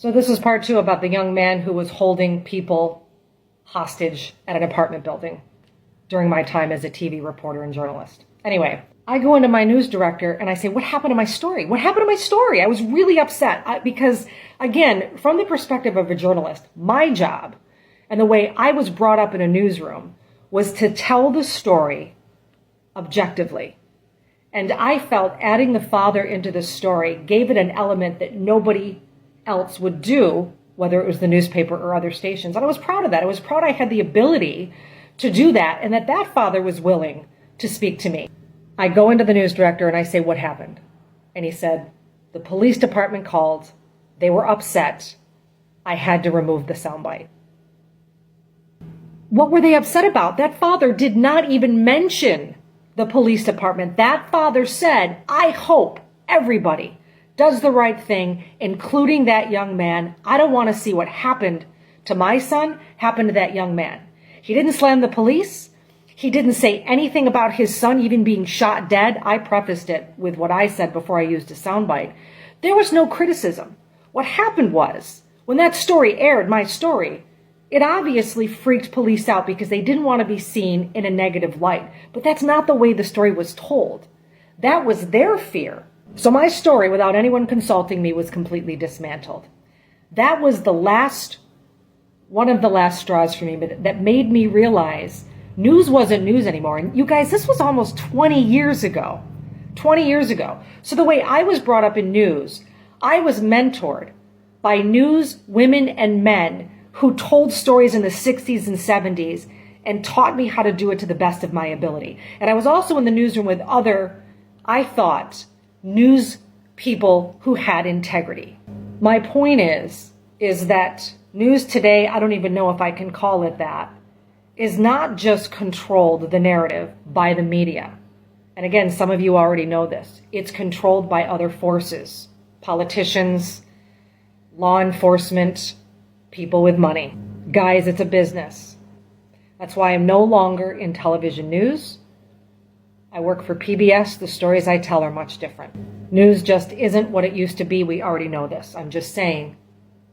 So this is part 2 about the young man who was holding people hostage at an apartment building during my time as a TV reporter and journalist. Anyway, I go into my news director and I say, what happened to my story? What happened to my story? I was really upset because, again, from the perspective of a journalist, my job and the way I was brought up in a newsroom was to tell the story objectively. And I felt adding the father into the story gave it an element that nobody else would do, whether it was the newspaper or other stations. And I was proud of that. I was proud I had the ability to do that and that that father was willing to speak to me. I go into the news director and I say, what happened? And he said, the police department called. They were upset. I had to remove the soundbite. What were they upset about? That father did not even mention the police department. That father said, I hope everybody does the right thing, including that young man. I don't want to see what happened to my son happen to that young man. He didn't slam the police. He didn't say anything about his son even being shot dead. I prefaced it with what I said before I used a soundbite. There was no criticism. What happened was, when that story aired, my story, it obviously freaked police out because they didn't want to be seen in a negative light. But that's not the way the story was told. That was their fear. So my story, without anyone consulting me, was completely dismantled. That was one of the last straws for me, but that made me realize news wasn't news anymore. And you guys, this was almost 20 years ago. 20 years ago. So the way I was brought up in news, I was mentored by news women and men who told stories in the 60s and 70s and taught me how to do it to the best of my ability. And I was also in the newsroom with other, I thought, news people who had integrity. My point is that news today, I don't even know if I can call it that, is not just controlled, the narrative, by the media. And again, some of you already know this. It's controlled by other forces, politicians, law enforcement, people with money. Guys, it's a business. That's why I'm no longer in television news. I work for PBS. The stories I tell are much different. News just isn't what it used to be. We already know this. I'm just saying,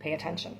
pay attention.